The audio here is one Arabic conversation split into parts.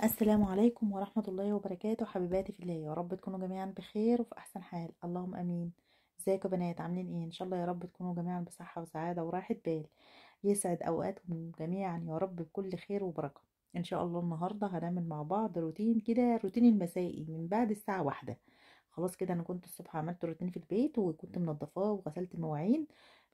السلام عليكم ورحمة الله وبركاته، حبيباتي في الله. يا رب تكونوا جميعا بخير وفي أحسن حال، اللهم أمين. ازيكم يا بنات؟ عاملين ايه؟ إن شاء الله يا رب تكونوا جميعا بصحة وسعادة وراحة بال. يسعد أوقاتكم جميعا يا رب بكل خير وبركة. إن شاء الله النهاردة هنعمل مع بعض روتين كده، روتين المسائي من بعد الساعة 1. خلاص كده، أنا كنت الصبح عملت روتين في البيت وكنت منضفاه وغسلت المواعين.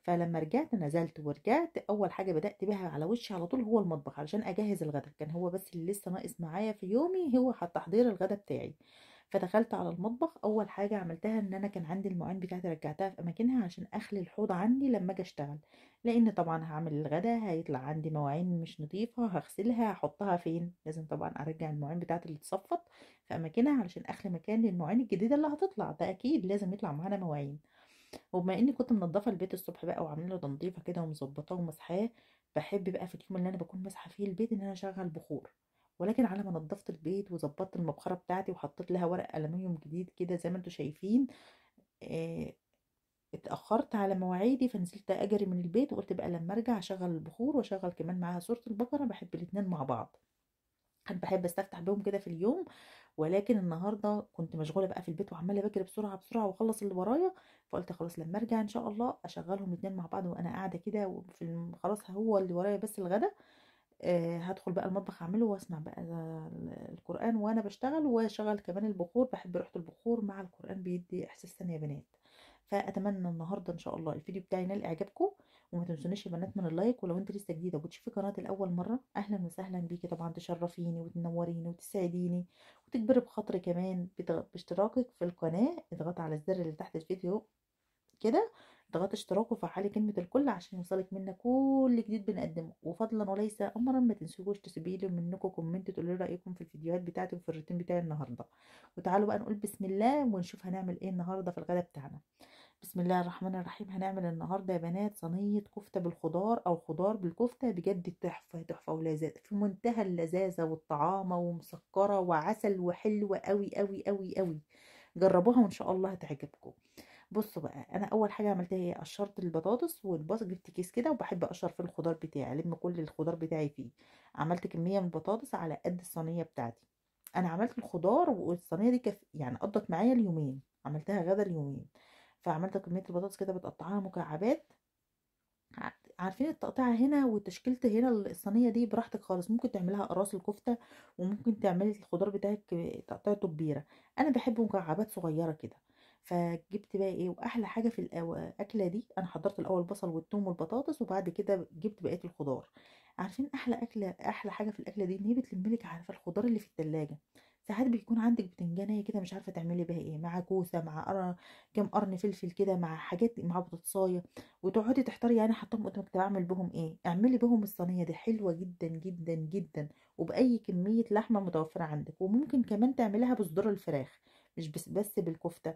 فلما رجعت نزلت ورجعت، اول حاجه بدات بيها على وشي على طول هو المطبخ علشان اجهز الغدا. كان هو بس اللي لسه ناقص معايا في يومي هو تحضير الغدا بتاعي. فدخلت على المطبخ، اول حاجه عملتها ان انا كان عندي المواعين بتاعتي رجعتها في اماكنها عشان اخلي الحوض عندي لما اجي اشتغل. لان طبعا هعمل الغدا هيطلع عندي مواعين مش نظيفه، هغسلها هحطها فين؟ لازم طبعا ارجع المواعين بتاعتي اللي اتصفت في اماكنها علشان اخلي مكان للمواعين الجديده اللي هتطلع. ده اكيد لازم يطلع معانا مواعين. وبما اني كنت منضفه البيت الصبح بقى وعامله له تنظيفه كده ومظبطاه ومسحاه، بحب بقى في اليوم اللي انا بكون مسحه فيه البيت ان انا اشغل بخور. ولكن على ما نضفت البيت وظبطت المبخره بتاعتي وحطيت لها ورق الومنيوم جديد كده زي ما انتم شايفين، آه، اتاخرت على مواعيدي فنزلت اجري من البيت وقلت بقى لما ارجع اشغل البخور واشغل كمان معاها سوره البقره، بحب الاتنين مع بعض. انا بحب استفتح بيهم كده في اليوم. ولكن النهارده كنت مشغوله بقى في البيت وعماله بجري بسرعه بسرعه واخلص اللي ورايا. فقلت خلاص لما ارجع ان شاء الله اشغلهم اتنين مع بعض وانا قاعده كده خلاص هو اللي ورايا بس الغدا. هدخل بقى المطبخ اعمله واسمع بقى القران وانا بشتغل واشغل كمان البخور. بحب ريحه البخور مع القران، بيدي احساس تاني يا بنات. فاتمنى النهارده ان شاء الله الفيديو بتاعي ينال اعجابكم. وما تنسونيش يا بنات من اللايك، ولو انت لسه جديده وبتشوفي قناتي لاول مره اهلا وسهلا بيكي، طبعا تشرفيني وتنوريني وتسعديني وتكبري بخاطري كمان باشتراكك في القناه. اضغطي على الزر اللي تحت الفيديو كده، اضغطي اشتراك وفعلي كلمة الكل عشان يوصلك منا كل جديد بنقدمه. وفضلا وليس امرا ما تنسوش تسيبي لي منكم كومنت تقولوا لي رايكم في الفيديوهات بتاعتي وفي الروتين بتاعي النهارده. وتعالوا بقى نقول بسم الله ونشوف هنعمل ايه النهارده في الغدا بتاعنا. بسم الله الرحمن الرحيم. هنعمل النهارده يا بنات صينيه كفته بالخضار او خضار بالكفته، بجد تحفه تحفه ولذاذ في منتهى اللذاذه والطعامه ومسكره وعسل وحلوه قوي قوي قوي قوي. جربوها وان شاء الله هتعجبكم. بصوا بقى، انا اول حاجه عملتها هي قشرت البطاطس والبصل. جبت كيس كده وبحب اقشر في الخضار بتاعي، الم كل الخضار بتاعي فيه. عملت كميه من البطاطس على قد الصينيه بتاعتي. انا عملت الخضار والصينيه دي يعني قضت معايا اليومين، عملتها غدا اليومين. فعملت كميه البطاطس كده بتقطعها مكعبات. عارفين التقطيعة هنا وتشكيلة هنا الصينية دي براحتك خالص، ممكن تعملها قراص الكفتة وممكن تعملي الخضار بتاعك تقطيعته كبيرة. انا بحب مكعبات صغيرة كده. فجبت بقى ايه، واحلى حاجة في الاكلة دي انا حضرت الاول البصل والثوم والبطاطس وبعد كده جبت بقية الخضار. عارفين احلى اكلة، احلى حاجة في الاكلة دي ان هي بتلملك عارفة الخضار اللي في التلاجة. ساعات بيكون عندك بتنجانية كده مش عارفة تعملي بيها ايه، مع كوسة مع كام قرن فلفل كده مع حاجات مع بطاطساية، وتقعدي تحتاري يعني حطهم قدامك طب اعمل بهم ايه. اعملي بهم الصينيه دي حلوه جدا جدا جدا. وباي كميه لحمه متوفره عندك، وممكن كمان تعمليها بصدور الفراخ مش بس بالكفته.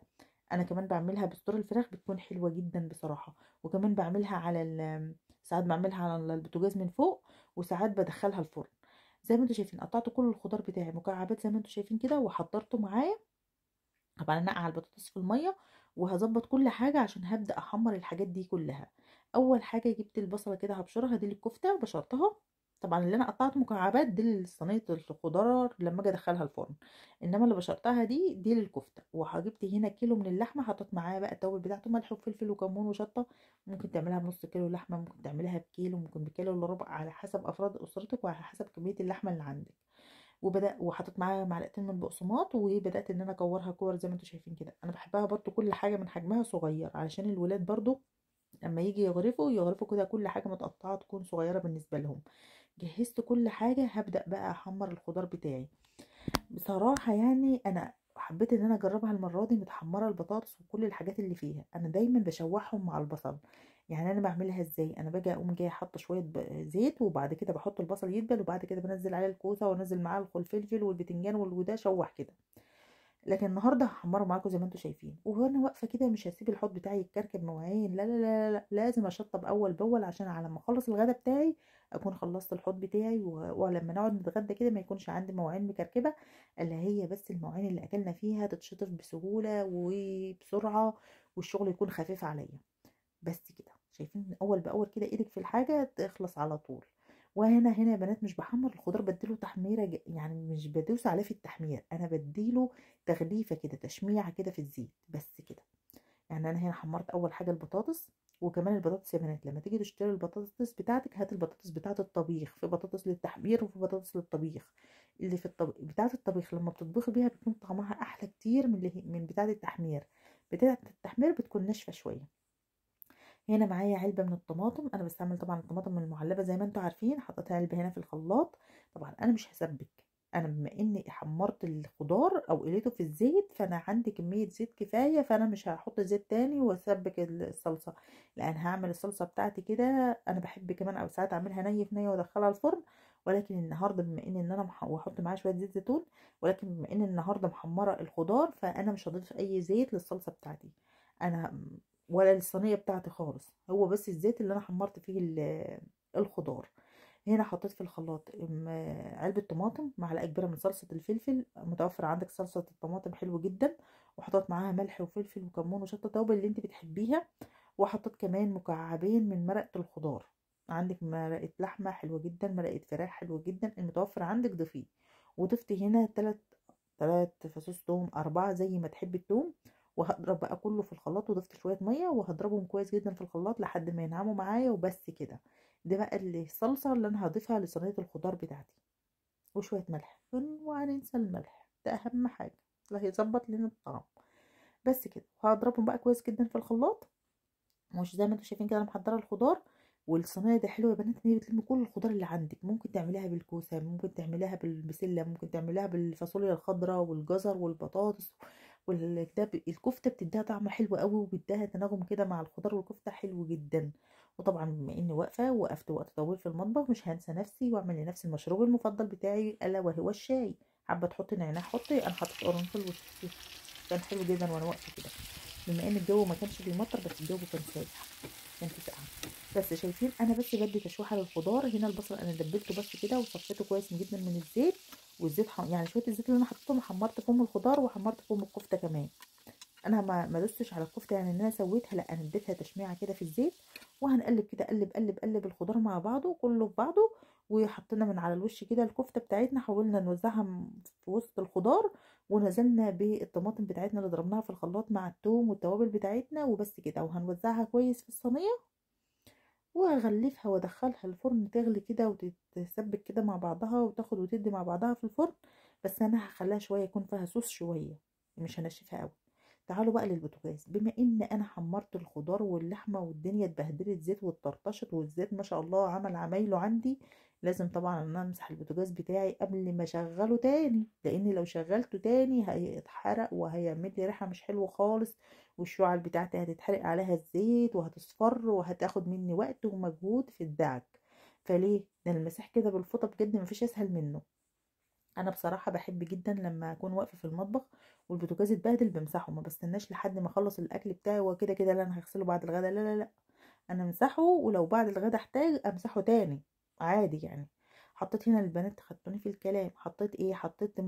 انا كمان بعملها بصدور الفراخ بتكون حلوه جدا بصراحه. وكمان بعملها على ساعات بعملها على البوتاجاز من فوق، وساعات بدخلها الفرن. زي ما انتم شايفين قطعت كل الخضار بتاعي مكعبات زي ما انتم شايفين كده وحضرته معايا. طبعا انقع البطاطس في الميه وهظبط كل حاجه عشان هبدا احمر الحاجات دي كلها. اول حاجه جبت البصله كده هبشرها دي للكفته وبشرتها. طبعا اللي انا قطعت مكعبات دي لصينيه الخضار لما اجي ادخلها الفرن. انما اللي بشرتها دي للكفته. وجبت هنا كيلو من اللحمه، حطيت معاها بقى التوابل بتاعته ملح وفلفل وكمون وشطه. ممكن تعملها بنص كيلو لحمه، ممكن تعملها بكيلو، ممكن بكيلو الا ربع على حسب افراد اسرتك وعلى حسب كميه اللحمه اللي عندك. وحطيت معاها معلقتين من البقسماط وبدات ان انا اكورها كور زي ما انتم شايفين كده. انا بحبها برضو كل حاجه من حجمها صغير علشان الولاد برضو لما يجي يغرفوا كده كل حاجه متقطعه تكون صغيره بالنسبه لهم. جهزت كل حاجه، هبدا بقى احمر الخضار بتاعي. بصراحة يعني أنا حبيت إن أنا أجربها المرة دي متحمرة البطاطس وكل الحاجات اللي فيها. أنا دايما بشوحهم مع البصل. يعني أنا بعملها إزاي، أنا باجي أقوم جاية حاطة شوية زيت وبعد كده بحط البصل يدبل وبعد كده بنزل عليه الكوسة وانزل معاه الفلفل والبتنجان والودا شوح كده. لكن النهارده هحمره معاكم زي ما انتم شايفين. وانا واقفه كده مش هسيب الحوض بتاعي يتكركب مواعين، لا لا لا لا، لازم اشطب اول باول عشان على ما اخلص الغدا بتاعي اكون خلصت الحوض بتاعي ولما نقعد نتغدى كده ما يكونش عندي مواعين مكركبه. اللي هي بس المواعين اللي اكلنا فيها تتشطف بسهوله وبسرعه والشغل يكون خفيف عليا. بس كده شايفين اول باول كده ايدك في الحاجه تخلص على طول. وهنا يا بنات مش بحمر الخضار، بديله تحميره يعني مش بدوس عليه في التحمير، انا بديله تغليفه كده، تشميعه كده في الزيت بس كده. يعني انا هنا حمرت اول حاجه البطاطس. وكمان البطاطس يا بنات لما تيجي تشتري البطاطس بتاعتك، هات البطاطس بتاعه الطبيخ، في بطاطس للتحمير وفي بطاطس للطبيخ. اللي في بتاعه الطبيخ لما بتطبخي بيها بيكون طعمها احلى كتير من بتاعه التحمير. بتاعه التحمير بتكون ناشفه شويه. هنا معايا علبه من الطماطم، انا بستعمل طبعا الطماطم المعلبه زي ما انتم عارفين، حطيتها علبه هنا في الخلاط. طبعا انا مش هسبك، انا بما اني حمرت الخضار او قليته في الزيت فانا عندي كميه زيت كفايه، فانا مش هحط زيت تاني واسبك الصلصه، لان هعمل الصلصه بتاعتي كده. انا بحب كمان او ساعات اعملها ني في نيه وادخلها الفرن. ولكن النهارده بما ان انا واحط معاها شويه زيت زيتون. ولكن بما ان النهارده محمره الخضار فانا مش هضيف اي زيت للصلصه بتاعتي. انا ولا الصينيه بتاعتي خالص، هو بس الزيت اللي انا حمرت فيه الخضار. هنا حطيت في الخلاط علبه طماطم، معلقه كبيره من صلصه الفلفل، متوفر عندك صلصه الطماطم حلو جدا. وحطيت معاها ملح وفلفل وكمون وشطه توابل اللي انت بتحبيها. وحطيت كمان مكعبين من مرقه الخضار. عندك مرقه لحمه حلوه جدا، مرقه فراخ حلوه جدا، المتوفر عندك ضيفيه. وضفت هنا تلات فصوص توم، 4 زي ما تحبي التوم. وهضرب بقى كله في الخلاط، وضفت شوية مية وهضربهم كويس جدا في الخلاط لحد ما ينعموا معايا وبس كده. دي بقى الصلصة اللي انا هضيفها لصينية الخضار بتاعتي. وشوية ملح، وهننسى الملح ده اهم حاجة، اللي هيظبط لنا الطعم. بس كده وهضربهم بقى كويس جدا في الخلاط. مش زي ما انتم شايفين كده انا محضره الخضار. والصينيه دي حلوه يا بنات ان هي بتلم كل الخضار اللي عندك، ممكن تعمليها بالكوسه، ممكن تعمليها بالبسله، ممكن تعمليها بالفاصوليا الخضراء والجزر والبطاطس. الكفته بتديها طعم حلو قوي وبتديها تناغم كده مع الخضار والكفته حلو جدا. وطبعا بما اني وقفت وقت طويل في المطبخ مش هنسى نفسي واعمل لنفسي المشروب المفضل بتاعي الا وهو الشاي. حابه تحطي نعناع حطي، انا حطيت قرنفل وشطه. كان حلو جدا وانا واقفه كده. بما ان الجو ما كانش بيمطر بس الجو كان ساقع، كان في سقعه. بس شايفين انا بس بدي تشويحه للخضار. هنا البصل انا دبلته بس كده وصفيته كويس جدا من الزيت. والزيت يعني شويه الزيت اللي انا حطيتهم حمرت فيهم الخضار وحمرت فيهم الكفته كمان. انا ما دوستش على الكفته يعني ان انا سويتها، لا انا اديتها تشميعه كده في الزيت. وهنقلب كده، قلب قلب قلب الخضار مع بعضه كله في بعضه. وحطينا من على الوش كده الكفته بتاعتنا، حاولنا نوزعها في وسط الخضار. ونزلنا بالطماطم بتاعتنا اللي ضربناها في الخلاط مع الثوم والتوابل بتاعتنا وبس كده، وهنوزعها كويس في الصينيه. وهغلفها وادخلها الفرن تغلي كده وتتسبك كده مع بعضها وتاخد وتدي مع بعضها في الفرن. بس انا هخليها شويه يكون فيها صوص شويه، مش هنشفها قوي. تعالوا بقى للبوتاجاز. بما ان انا حمرت الخضار واللحمه والدنيا اتبهدلت زيت واتطرطشت والزيت ما شاء الله عمل عمايله عندي، لازم طبعا ان انا امسح البوتاجاز بتاعي قبل ما اشغله تاني، لان لو شغلته تاني هيتحرق وهيعمل لي ريحه مش حلوه خالص. والشعل بتاعتي هتتحرق عليها الزيت وهتصفر وهتاخد مني وقت ومجهود في الدعك. فليه ده المسح كده بالفوطه بجد مفيش اسهل منه. انا بصراحه بحب جدا لما اكون واقفه في المطبخ والبوتاجاز اتبهدل بمسحه، ما بستناش لحد ما اخلص الاكل بتاعي وكده كده لا انا هغسله بعد الغدا، لا لا لا. انا امسحه ولو بعد الغدا احتاج امسحه تاني عادي يعني. حطيت هنا البنات خدتوني في الكلام، حطيت ايه، حطيت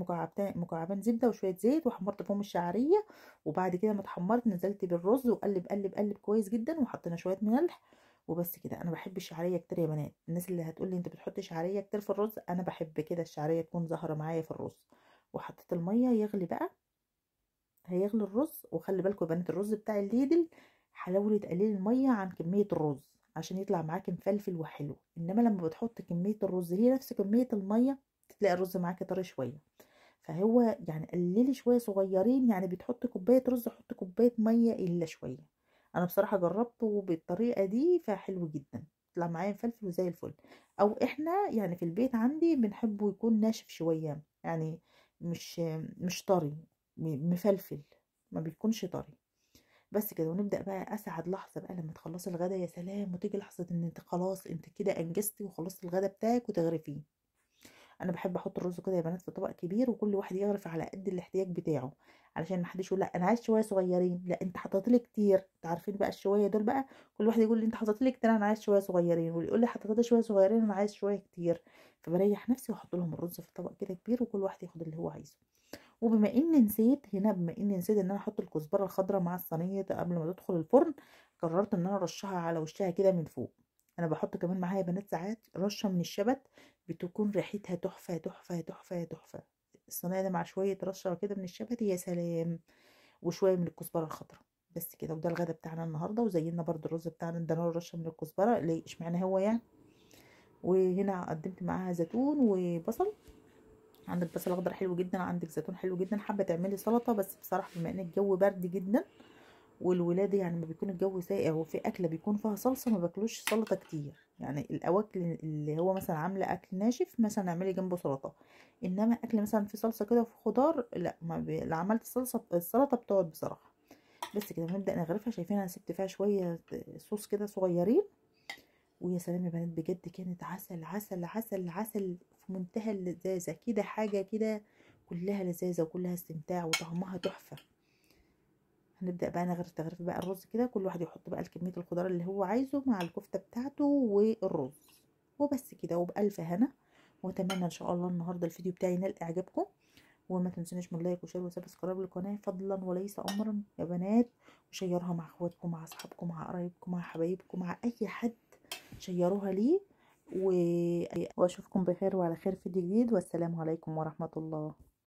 مكعبين زبده وشويه زيت وحمرت فيهم الشعريه. وبعد كده ما اتحمرت نزلت بالرز وقلب قلب قلب كويس جدا وحطينا شويه ملح. وبس كده. انا بحب الشعريه كتير يا بنات، الناس اللي هتقولي انت بتحطي شعريه كتير في الرز، انا بحب كده الشعريه تكون ظاهره معايا في الرز. وحطيت الميه يغلي بقى، هيغلي الرز. وخلي بالكم يا بنات الرز بتاع الليدل حاولي تقللي الميه عن كميه الرز عشان يطلع معاكي مفلفل وحلو، انما لما بتحط كميه الرز هي نفس كميه الميه تلاقي الرز معاكي طري شويه. فهو يعني قللي شويه صغيرين، يعني بتحطي كوبايه رز حطي كوبايه ميه الا شويه. انا بصراحه جربته بالطريقه دي فحلو جدا، طلع معايا مفلفل وزي الفل. او احنا يعني في البيت عندي بنحبه يكون ناشف شويه يعني، مش مش طري، مفلفل، ما بيكونش طري. بس كده. ونبدأ بقى أسعد لحظة بقى لما تخلصي الغدا، يا سلام، وتيجي لحظة إن أنت خلاص أنت كده أنجزتي وخلصتي الغدا بتاعك وتغرفيه. انا بحب احط الرز كده يا بنات في طبق كبير وكل واحد يغرف على قد الاحتياج بتاعه، علشان ما حدش يقول لا انا عايز شويه صغيرين، لا انت حطيت لي كتير. انت عارفين بقى الشويه دول بقى، كل واحد يقول لي انت حطيت لي كتير انا عايز شويه صغيرين، واللي يقول لي حطيت لي شويه صغيرين انا عايز شويه كتير. فبريح نفسي واحط لهم الرز في طبق كده كبير وكل واحد ياخد اللي هو عايزه. بما اني نسيت ان انا احط الكزبره الخضراء مع الصينيه قبل ما تدخل الفرن، قررت ان انا ارشها على وشها كده من فوق. انا بحط كمان معاها يا بنات ساعات رشه من الشبت، بتكون ريحتها تحفه تحفه تحفه تحفه. الصينيه ده مع شويه رشه كده من الشبت يا سلام، وشويه من الكزبره الخضراء. بس كده. وده الغدا بتاعنا النهارده. وزينا برضو الرز بتاعنا ادينا له رشه من الكزبره. ليه اشمعنى هو يعني؟ وهنا قدمت معاها زيتون وبصل. عندك بصل اخضر حلو جدا، عندك زيتون حلو جدا. حابه تعملي سلطه، بس بصراحه بما ان الجو برد جدا والولاد يعني ما بيكون الجو ساقع وفي اكله بيكون فيها صلصه، ما باكلوش سلطه كتير. يعني الاواكل اللي هو مثلا عامله اكل ناشف مثلا اعملي جنبه سلطه، انما اكل مثلا في صلصه كده وفي خضار لا، ما لا عملت السلطه بتقعد بصراحه. بس كده نبدا نغرفها. شايفين انا سبت فيها شويه صوص كده صغيرين. ويا سلام يا بنات، بجد كانت عسل عسل عسل عسل في منتهى اللذاذه كده. حاجه كده كلها لذاذه وكلها استمتاع وطعمها تحفه. هنبدأ بقى نغرف بقى الرز كده. كل واحد يحط بقى كمية الخضار اللي هو عايزه مع الكفتة بتاعته والرز. وبس كده وبألف هنا. واتمنى ان شاء الله النهارده الفيديو بتاعي ينال اعجابكم. وما تنسونيش من لايك وشير وسبسكرايب للقناه فضلا وليس امرا يا بنات. وشيروها مع اخواتكم، مع اصحابكم، مع قرايبكم، مع حبايبكم، مع اي حد. شيروها ليه. واشوفكم بخير وعلى خير في فيديو جديد. والسلام عليكم ورحمة الله.